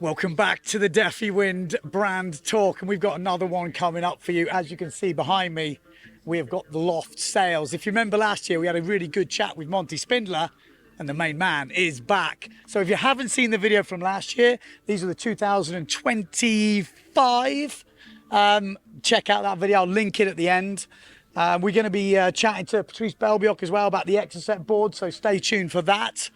Welcome back to the Deafy Wind brand talk, and we've got another one coming up for you. As you can see behind me, we have got the Loft sales. If you remember last year, we had a really good chat with Monty Spindler, and the main man is back. So if you haven't seen the video from last year, these are the 2025. Check out that video. I'll link it at the end. We're going to be chatting to Patrice Belbioc as well about the Exocet board, so stay tuned for that.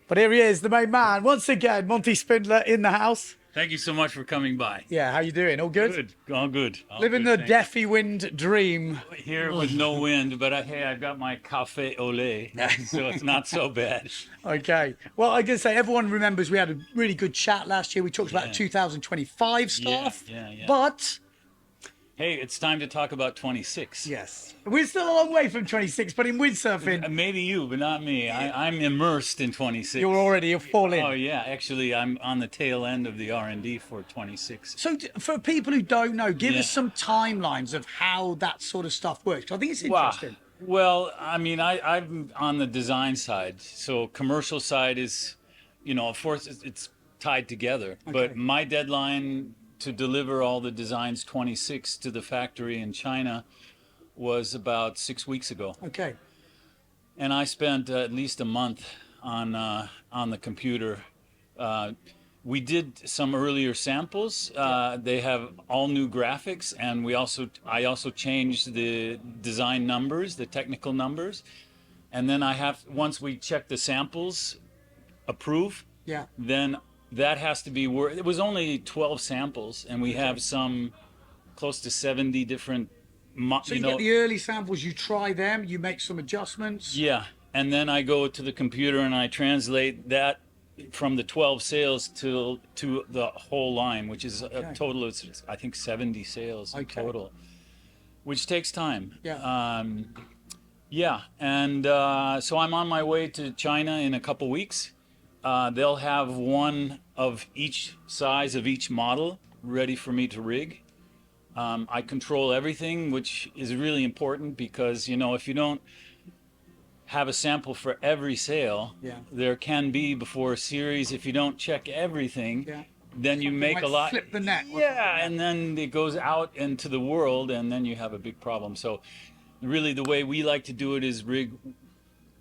But here he is, the main man, once again, Monty Spindler in the house. Thank you so much for coming by. Yeah, how you doing? All good? Good, all good. All Living good, the Deafy Wind dream. here with no wind, but hey, I've got my cafe au lait, so it's not so bad. Okay. Well, I can say everyone remembers we had a really good chat last year. We talked about 2025 stuff. Yeah. But Hey, it's time to talk about 26. yes, we're still a long way from 26, but in windsurfing, Maybe you, but not me. I'm immersed in 26. you're falling. Oh yeah, actually, I'm on the tail end of the R&D for 26. So for people who don't know, give Yeah. us some timelines of how that sort of stuff works. I think it's interesting. Well, I mean, I'm on the design side, so commercial side is, of course, it's tied together. But my deadline to deliver all the designs 26 to the factory in China was about 6 weeks ago, Okay. and I spent at least a month on the computer. We did some earlier samples. They have all new graphics, and I also changed the design numbers, the technical numbers, and then once we check the samples, approve, Yeah. then that has to be it was only 12 samples, and we have some close to 70 different. So you get the early samples, you try them, you make some adjustments. Yeah, and then I go to the computer and I translate that from the 12 sales to the whole line, which is a total of, I think, 70 sales in total, which takes time. Yeah. And so I'm on my way to China in a couple weeks. They'll have one of each size of each model ready for me to rig. I control everything, which is really important because, if you don't have a sample for every sale, there can be before a series, if you don't check everything, then you make a lot. Flip the net. Yeah, and then it goes out into the world, and then you have a big problem. So really the way we like to do it is rig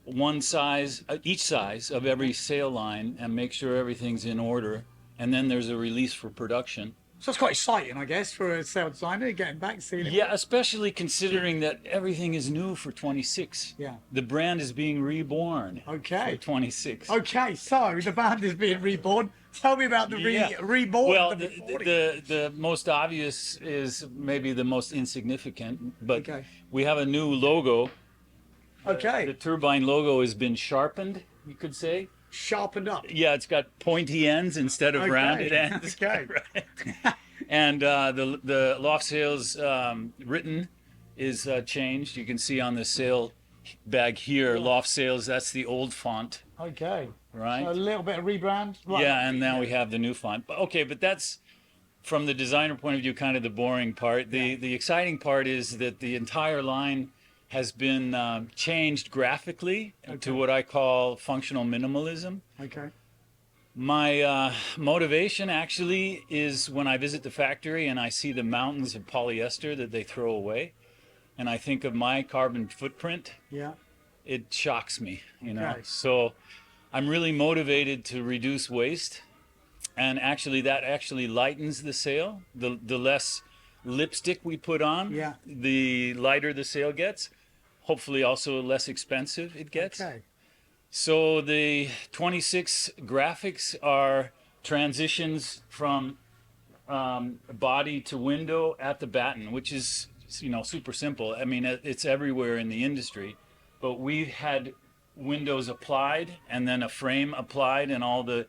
one size, each size of every sale line, and make sure everything's in order, and then there's a release for production. So it's quite exciting, I guess, for a sales designer getting back, seeing it. Yeah, especially considering that everything is new for 26. Yeah. The brand is being reborn. Okay. For 26. Okay, so the band is being reborn. Tell me about the reborn. Well, the most obvious is maybe the most insignificant, but we have a new logo. The turbine logo has been sharpened, you could say. Sharpened up. Yeah, it's got pointy ends instead of rounded ends. Right. And the Loft sales written is changed. You can see on the sale bag here, Loft sales, that's the old font. Okay. Right. So a little bit of rebrand. Right. Yeah, and now we have the new font. But that's, from the designer point of view, kind of the boring part. The exciting part is that the entire line has been changed graphically to what I call functional minimalism. Okay. My motivation actually is when I visit the factory and I see the mountains of polyester that they throw away, and I think of my carbon footprint. Yeah. It shocks me, So I'm really motivated to reduce waste, and that actually lightens the sail. The less lipstick we put on, the lighter the sail gets. Hopefully also less expensive it gets. Okay. So the 26 graphics are transitions from body to window at the batten, which is super simple. I mean, it's everywhere in the industry, but we've had windows applied and then a frame applied and all the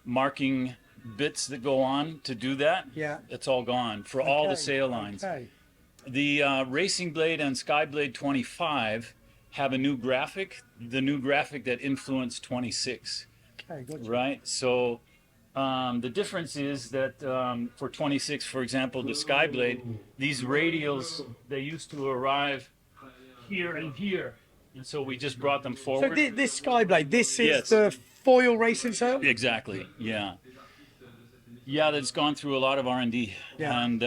marking bits that go on to do that. Yeah. It's all gone for all the sail lines. Okay. The Racing Blade and Skyblade 25 have a new graphic, the new graphic that influenced 26. Okay, gotcha. Right? So the difference is that for 26, for example, the Skyblade, these radials, they used to arrive here and here. And so we just brought them forward. So this Skyblade, this is the foil racing sail? Exactly, yeah. Yeah, that's gone through a lot of R&D. Yeah. And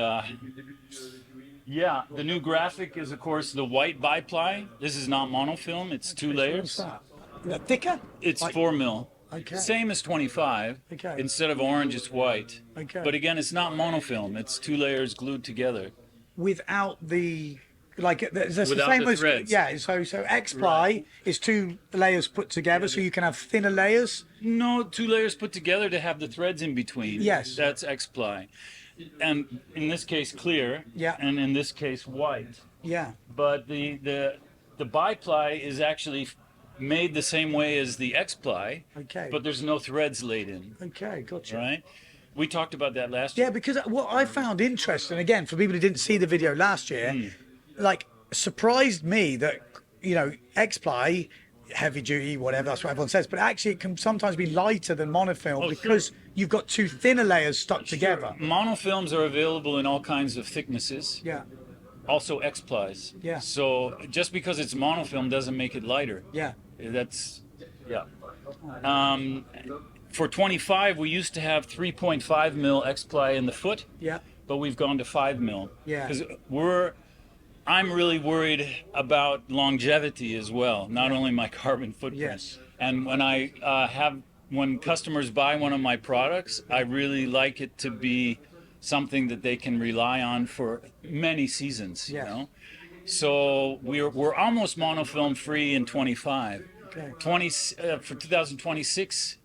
yeah, the new graphic is, of course, the white biply. This is not monofilm. It's two What's layers. that? Is that thicker? It's Like- 4 mil. Okay. Same as 25. Okay. Instead of orange, it's white. Okay. But again, it's not monofilm. It's 2 layers glued together. Without the like it's the Without same the as threads. yeah. So Xply Right. is 2 layers put together, so you can have thinner layers. No, 2 layers put together to have the threads in between. Yes. That's Xply. And in this case, clear. Yeah. And in this case, white. Yeah. But the biply is actually made the same way as the Xply. Okay. But there's no threads laid in. Okay. Gotcha. Right? We talked about that last Yeah, year. because what I found interesting, again, for people who didn't see the video last year, like surprised me that, you know, Xply, heavy duty, whatever, that's what everyone says, but actually it can sometimes be lighter than monofilm because you've got 2 thinner layers stuck together. Monofilms are available in all kinds of thicknesses. Yeah. Also Xplies. Yeah. So just because it's monofilm doesn't make it lighter. Yeah. That's, yeah. For 25, we used to have 3.5 mil Xply in the foot, Yeah. but we've gone to 5 mil. Yeah. Because I'm really worried about longevity as well, not only my carbon footprint. Yes. And when customers buy one of my products, I really like it to be something that they can rely on for many seasons, Yes. you know? So we're almost monofilm free in 25. Okay. For 2026,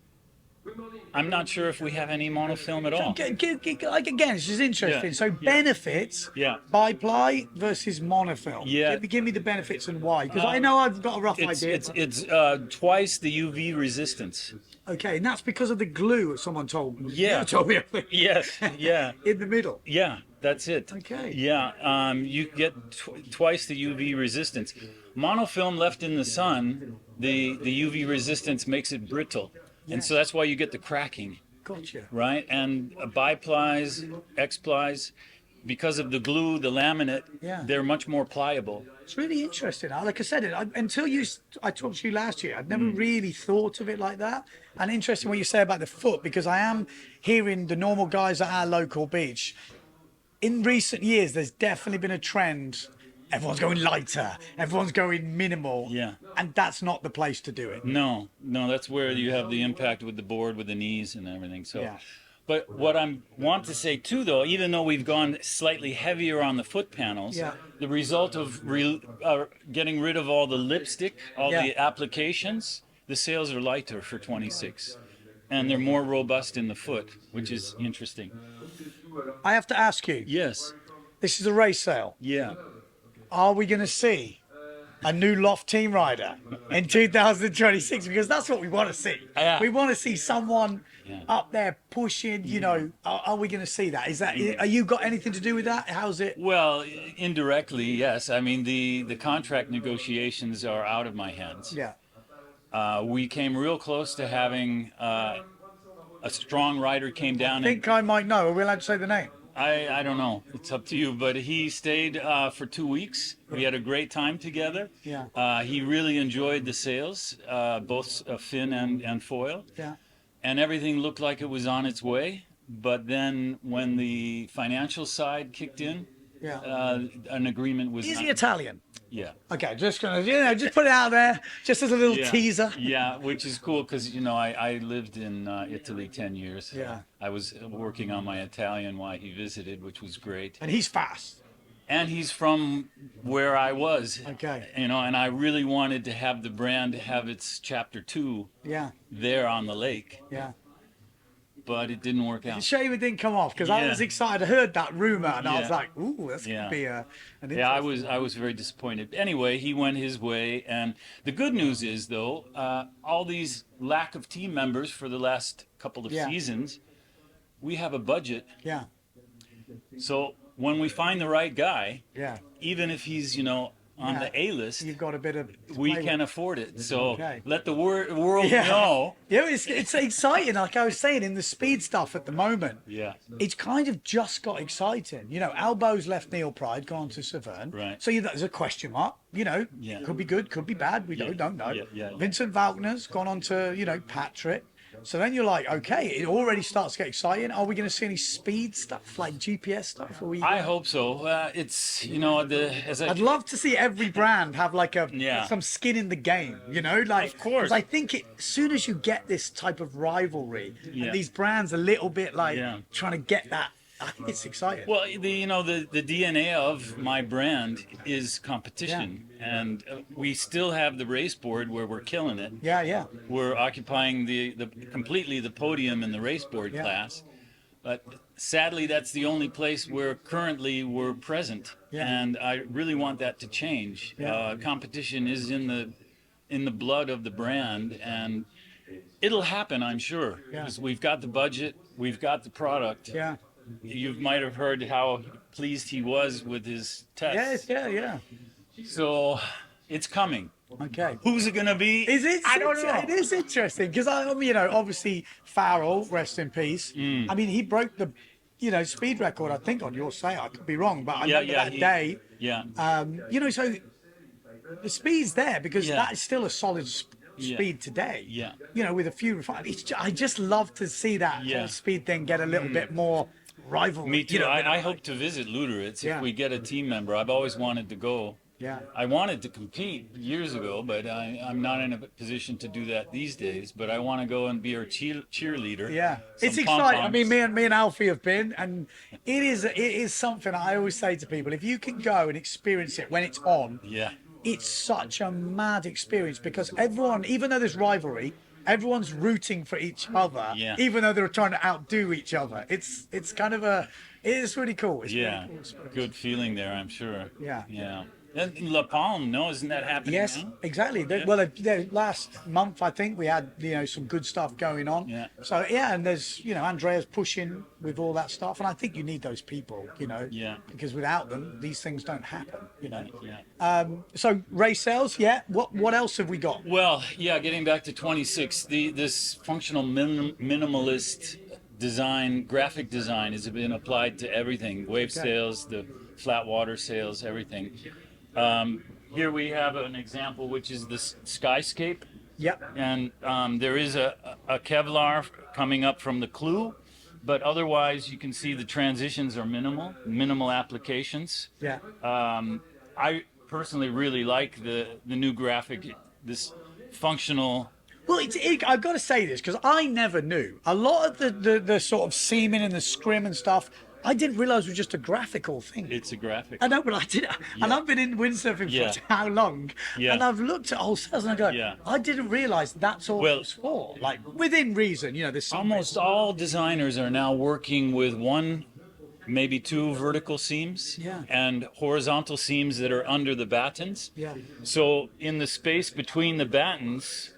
I'm not sure if we have any monofilm at all. Like again, it's just interesting. Yeah, So yeah. benefits, Yeah. biply versus monofilm. Yeah. Give me the benefits and why, because I know I've got a rough idea. It's twice the UV resistance. Okay, and that's because of the glue. Someone told me. Yeah. You told me. Yes, yeah. In the middle. Yeah, that's it. Okay. Yeah, you get twice the UV resistance. Monofilm left in the sun, the UV resistance makes it brittle. And so that's why you get the cracking, Gotcha. right? And biplies, Xplies, because of the glue, the laminate, Yeah. they're much more pliable. It's really interesting. Like I said, until I talked to you last year, I'd never really thought of it like that. And interesting what you say about the foot, because I am hearing the normal guys at our local beach. In recent years, there's definitely been a trend. Everyone's going lighter. Everyone's going minimal. Yeah. And that's not the place to do it. No, that's where you have the impact with the board, with the knees and everything. So, Yeah. but what I want to say too, though, even though we've gone slightly heavier on the foot panels, Yeah. the result of getting rid of all the lipstick, all Yeah. the applications, the sales are lighter for 26, and they're more robust in the foot, which is interesting. I have to ask you, Yes. this is a race sale. Yeah. Are we going to see a new Loft team rider in 2026? Because that's what we want to see. Yeah. We want to see someone Yeah. up there pushing, you know. Are we going to see that? Are you got anything to do with that? How's it? Well, indirectly, yes. I mean, the contract negotiations are out of my hands. Yeah. We came real close to having a strong rider came down. I think I might know. Are we allowed to say the name? I don't know. It's up to you. But he stayed for 2 weeks. We had a great time together. Yeah. He really enjoyed the sales, both fin and foil. Yeah. And everything looked like it was on its way. But then when the financial side kicked in, Yeah. an agreement was Is not. he Italian? Yeah. Okay, just gonna just put it out there, just as a little Yeah. teaser. Yeah, which is cool because I lived in Italy 10 years. Yeah. I was working on my Italian while he visited, which was great. And he's fast. And he's from where I was. Okay. And I really wanted to have the brand have its chapter 2 Yeah. there on the lake, Yeah. but it didn't work It's a out. shame it didn't come off because I Yeah. was excited. I heard that rumor and I was Yeah. like, "Ooh, that's Yeah. gonna be an Yeah, interesting." I was very disappointed. Anyway, he went his way, and the good news is though, all these lack of team members for the last couple of Yeah. seasons, we have a budget. Yeah. So when we find the right guy, Yeah. even if he's on Yeah. the A list, You've got a bit of. to we play can with. afford it. So Okay. let the world Yeah. know. Yeah, it's exciting. Like I was saying, in the speed stuff at the moment, Yeah. it's kind of just got exciting. Albo's left Neil Pride, gone to Severn. Right. So there's a question mark. Yeah. Could be good, could be bad. We Yeah. don't know. Yeah. Vincent Valkner's gone on to, Patrick. So then you're like, okay, it already starts to get exciting. Are we going to see any speed stuff like GPS stuff? I hope so. It's, as I'd love to see every brand have like Yeah. some skin in the game, like, Of course. because I think as soon as you get this type of rivalry Yeah. and these brands a little bit like Yeah. trying to get that, I think it's exciting. Well, the DNA of my brand is competition, and we still have the race board where we're killing it. Yeah. We're occupying the completely the podium in the race board Yeah. class, but sadly that's the only place where currently we're present, Yeah. and I really want that to change. Yeah. Competition is in the blood of the brand, and it'll happen, I'm sure, Yeah. because we've got the budget, we've got the product. Yeah. You might have heard how pleased he was with his tests. Yeah. So it's coming. Okay. Who's it going to be? Is it? I don't know. It is interesting because obviously Farrell, rest in peace. I mean, he broke the, speed record. I think on your site. I could be wrong, but I remember that day. Yeah. So the speed's there because Yeah. that is still a solid Yeah. speed today. Yeah. With a few refinements. I just love to see that Yeah. whole speed thing get a little bit more rivalry. Me too. I hope to visit Luderitz Yeah. if we get a team member. I've always wanted to go. Yeah. I wanted to compete years ago, but I'm not in a position to do that these days. But I want to go and be our cheerleader. Yeah, Some it's exciting. I pom-poms. mean, me and Alfie have been, and it is something I always say to people: if you can go and experience it when it's on, Yeah. it's such a mad experience because everyone, even though there's rivalry, everyone's rooting for each other, Yeah. even though they're trying to outdo each other. It's kind of it's really cool. It's Yeah. really cool. Good feeling there, I'm sure. Yeah. Yeah. And La Palme, no, isn't that happening Yes, now? exactly. Well, the last month I think we had some good stuff going on. Yeah. So and there's Andrea's pushing with all that stuff, and I think you need those people. Yeah. Because without them, these things don't happen. Yeah. So race sales, yeah. What else have we got? Well, yeah, getting back to 26, this functional minimalist design, graphic design has been applied to everything. Wave sails, the flat water sails, everything. Here we have an example, which is the Skyscape. Yep. And there is a Kevlar coming up from the Clue, but otherwise you can see the transitions are minimal applications. Yeah. I personally really like the new graphic, this functional. Well, I've got to say this because I never knew a lot of the sort of seaming and the scrim and stuff. I didn't realize it was just a graphical thing. It's a graphic. I know, but I did, and I've been in windsurfing Yeah. for how long? Yeah. And I've looked at old sales and I go, Yeah. I didn't realize that's all Well- it was for. Like within reason, there's some Almost all designers are now working with one, maybe two vertical seams Yeah. and horizontal seams that are under the battens. Yeah. So in the space between the battens,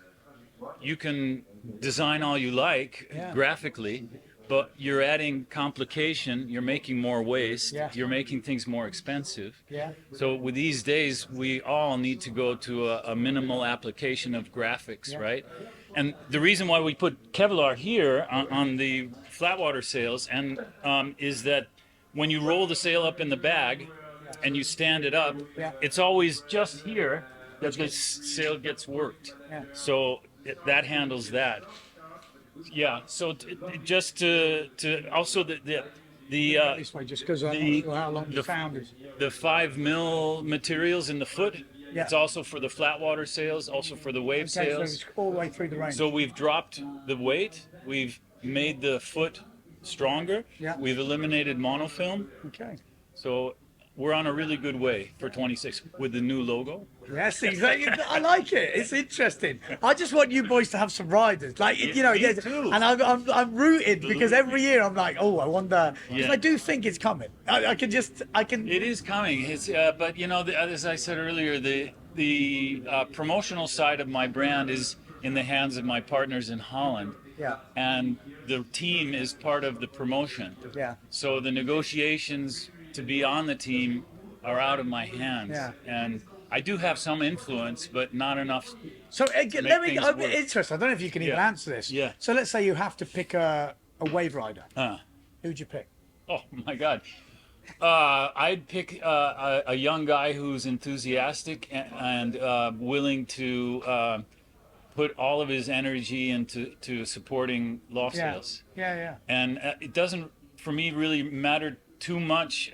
you can design all you like Yeah. graphically, but you're adding complication, you're making more waste, Yeah. you're making things more expensive. Yeah. So with these days, we all need to go to a minimal application of graphics, right? And the reason why we put Kevlar here on the flatwater sails is that when you roll the sail up in the bag and you stand it up, Yeah. it's always just here that the sail gets worked. Yeah. So that handles that. Yeah. So just to also the this way, just because I'm not sure how long you found it. the 5 mil materials in the foot. Yeah. It's also for the flatwater sails, also for the wave Okay, so sails. it's all the way through the range. So we've dropped the weight. We've made the foot stronger. Yeah. We've eliminated monofilm. Okay. So we're on a really good way for 26 with the new logo. Yes, exactly. I like it. It's interesting. I just want you boys to have some riders, like Me yeah. too. And I'm rooted because every year I'm like, oh, I wonder. Because Yeah. I do think it's coming. I can. It is coming. It's but as I said earlier, the promotional side of my brand is in the hands of my partners in Holland. Yeah. And the team is part of the promotion. Yeah. So the negotiations to be on the team are out of my hands. Yeah. And I do have some influence, but not enough. So let me. things I'm work. interested. I don't know if you can even Yeah. answer this. Yeah. So let's say you have to pick a wave rider. Uh, Who'd you pick? oh my God. I'd pick a young guy who's enthusiastic and willing to put all of his energy into supporting loft Yeah. sales. Yeah. And it doesn't, for me, really matter too much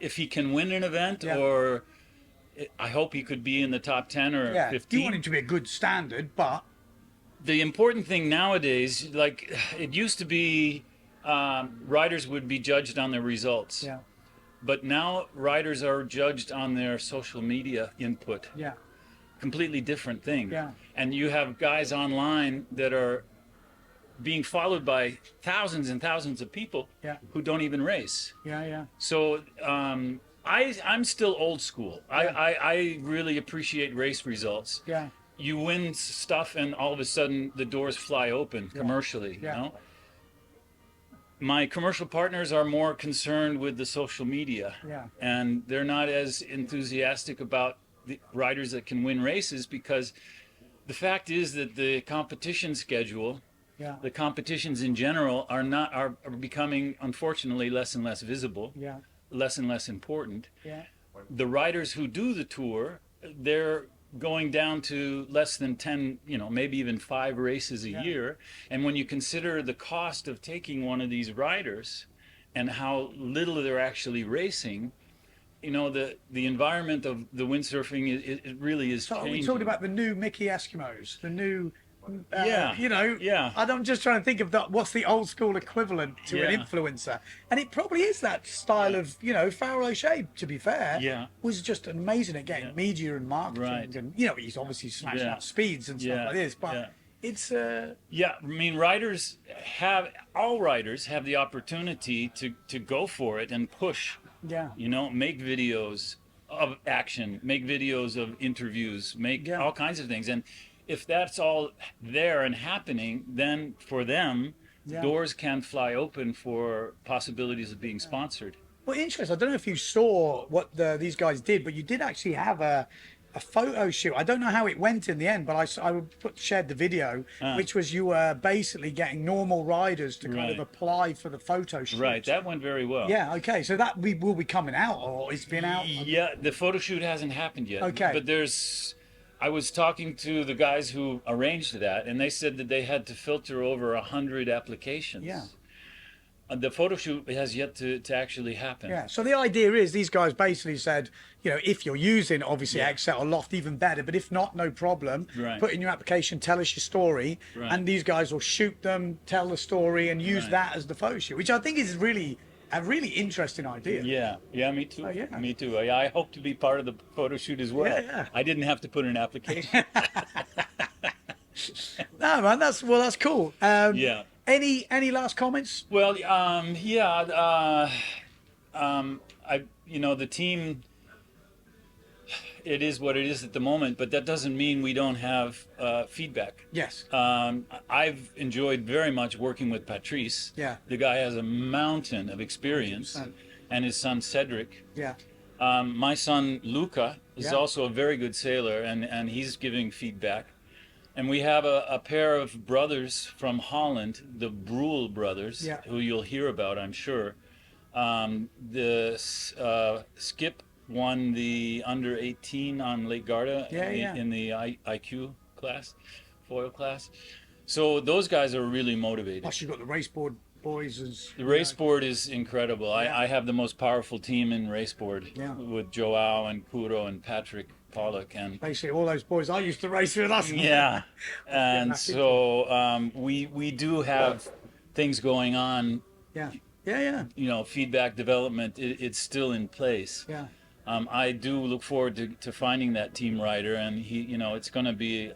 if he can win an event, Yeah. or I hope he could be in the top 10 or Yeah. 15. You want him to be a good standard, but The important thing nowadays, like it used to be, riders would be judged on their results. yeah. But now riders are judged on their social media input. Yeah. Completely different thing. Yeah. And you have guys online that are being followed by thousands and thousands of people Yeah. who don't even race. Yeah. So I'm still old school. Yeah. I really appreciate race results. Yeah. You win stuff and all of a sudden the doors fly open commercially. Yeah. You know? My commercial partners are more concerned with the social media. Yeah. And they're not as enthusiastic about the riders that can win races, because the fact is that the competition schedule, Yeah. the competitions in general are becoming, unfortunately, less and less visible, Yeah. less and less important. Yeah. The riders who do the tour, they're going down to less than 10, maybe even 5 races a year. And when you consider the cost of taking one of these riders and how little they're actually racing, the environment of the windsurfing, it really is So changing. we talked about the new Mickey Eskimos, the new, Yeah. Yeah. And I'm just trying to think of that. What's the old school equivalent to an Yeah. influencer? And it probably is that style of, Farrell O'Shea, to be fair, Yeah. was just amazing at getting media and marketing. Right. And, he's obviously smashing Yeah. out speeds and stuff Yeah. like this. But Yeah. it's, Yeah, I mean, all riders have the opportunity to go for it and push, yeah. make videos of action, make videos of interviews, make Yeah. all kinds of things. And if that's all there and happening, then for them, Yeah. doors can fly open for possibilities of being sponsored. Well, interesting. I don't know if you saw what these guys did, but you did actually have a photo shoot. I don't know how it went in the end, but I shared the video, which was you were basically getting normal riders to kind of Right. apply for the photo shoot. Right, that went very well. Yeah. Okay. So that will be coming out, or it's been out. Yeah, the photo shoot hasn't happened yet. Okay. But I was talking to the guys who arranged that, and they said that they had to filter over 100 applications. Yeah. The photo shoot has yet to actually happen. Yeah. So the idea is these guys basically said, if you're using obviously Yeah. Excel or Loft, even better. But if not, no problem. Right. Put in your application, tell us your story, Right. and these guys will shoot them, tell the story, and use Right. that as the photo shoot, which I think is really a really interesting idea. Yeah, me too. Oh, yeah. Me too. I hope to be part of the photo shoot as well. Yeah. I didn't have to put in an application. No, man, that's cool. Yeah. Any last comments? Well, the team, it is what it is at the moment, but that doesn't mean we don't have feedback. Yes. I've enjoyed very much working with Patrice. Yeah. The guy has a mountain of experience, 100%. and his son Cedric. Yeah. My son Luca is Yeah. also a very good sailor, and he's giving feedback. And we have a pair of brothers from Holland, the Brule brothers, Yeah. who you'll hear about, I'm sure. Skip won the under 18 on Lake Garda in the IQ class, foil class. So those guys are really motivated. Plus, you've got the raceboard boys. The race board is incredible. I have the most powerful team in race board with Joao and Kuro and Patrick Pollock and Basically, all those boys I used to race with us. yeah, and so we do have things going on. Yeah. Feedback development. It's still in place. Yeah. I do look forward to finding that team rider, and it's going to be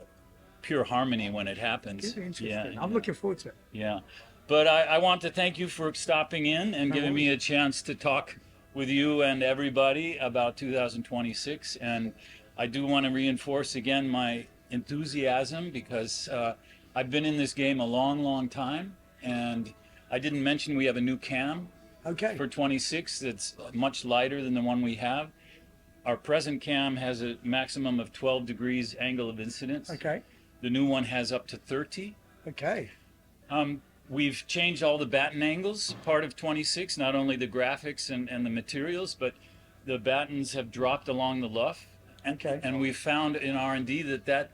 pure harmony when it happens. Really interesting. Yeah, I'm looking forward to it. Yeah, but I want to thank you for stopping in and giving me a chance to talk with you and everybody about 2026. And I do want to reinforce again my enthusiasm, because I've been in this game a long, long time, and I didn't mention we have a new cam for 26 that's much lighter than the one we have. Our present cam has a maximum of 12 degrees angle of incidence. Okay. The new one has up to 30. Okay. We've changed all the batten angles, part of 26, not only the graphics and the materials, but the battens have dropped along the luff. And we've found in R&D that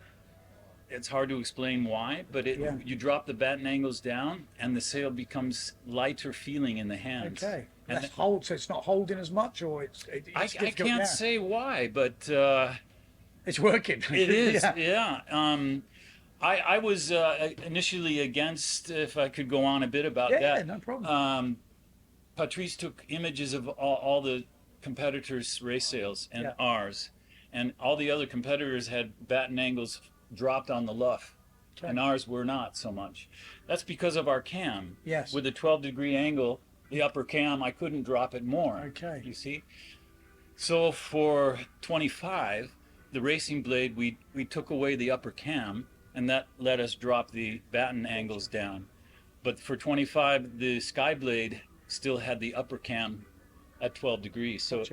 it's hard to explain why, but you drop the batten angles down and the sail becomes lighter feeling in the hands. Okay. And That's hold, so it's not holding as much, or it's I difficult, can't yeah. say why, but It's working. it is. Yeah. Yeah. I was initially against, if I could go on a bit about Yeah, that. no problem. Patrice took images of all the competitors' race sails and ours, and all the other competitors had batten angles dropped on the luff, and ours were not so much. That's because of our cam. Yes. With a 12-degree angle, the upper cam, I couldn't drop it more. Okay. You see? So for 25, the racing blade, we took away the upper cam, and that let us drop the batten angles down. But for 25, the sky blade still had the upper cam at 12 degrees. So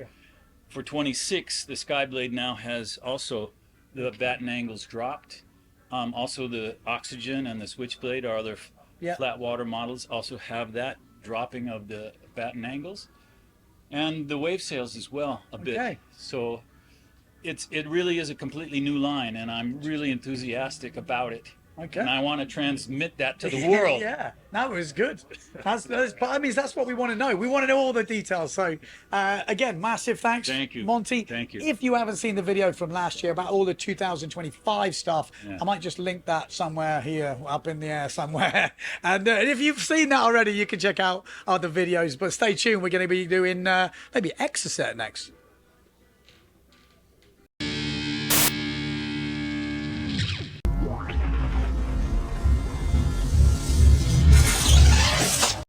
for 26, the sky blade now has also the batten angles dropped. Also the oxygen and the switchblade, our other flat water models, also have that dropping of the batten angles. And the wave sails as well a bit. So it really is a completely new line, and I'm really enthusiastic about it. Okay. And I want to transmit that to the world. Yeah, that was good. That's what we want to know. We want to know all the details. So, again, massive thanks. Thank you. Monty. Thank you. If you haven't seen the video from last year about all the 2025 stuff, I might just link that somewhere here, up in the air somewhere. And if you've seen that already, you can check out other videos. But stay tuned. We're going to be doing maybe Exocet next.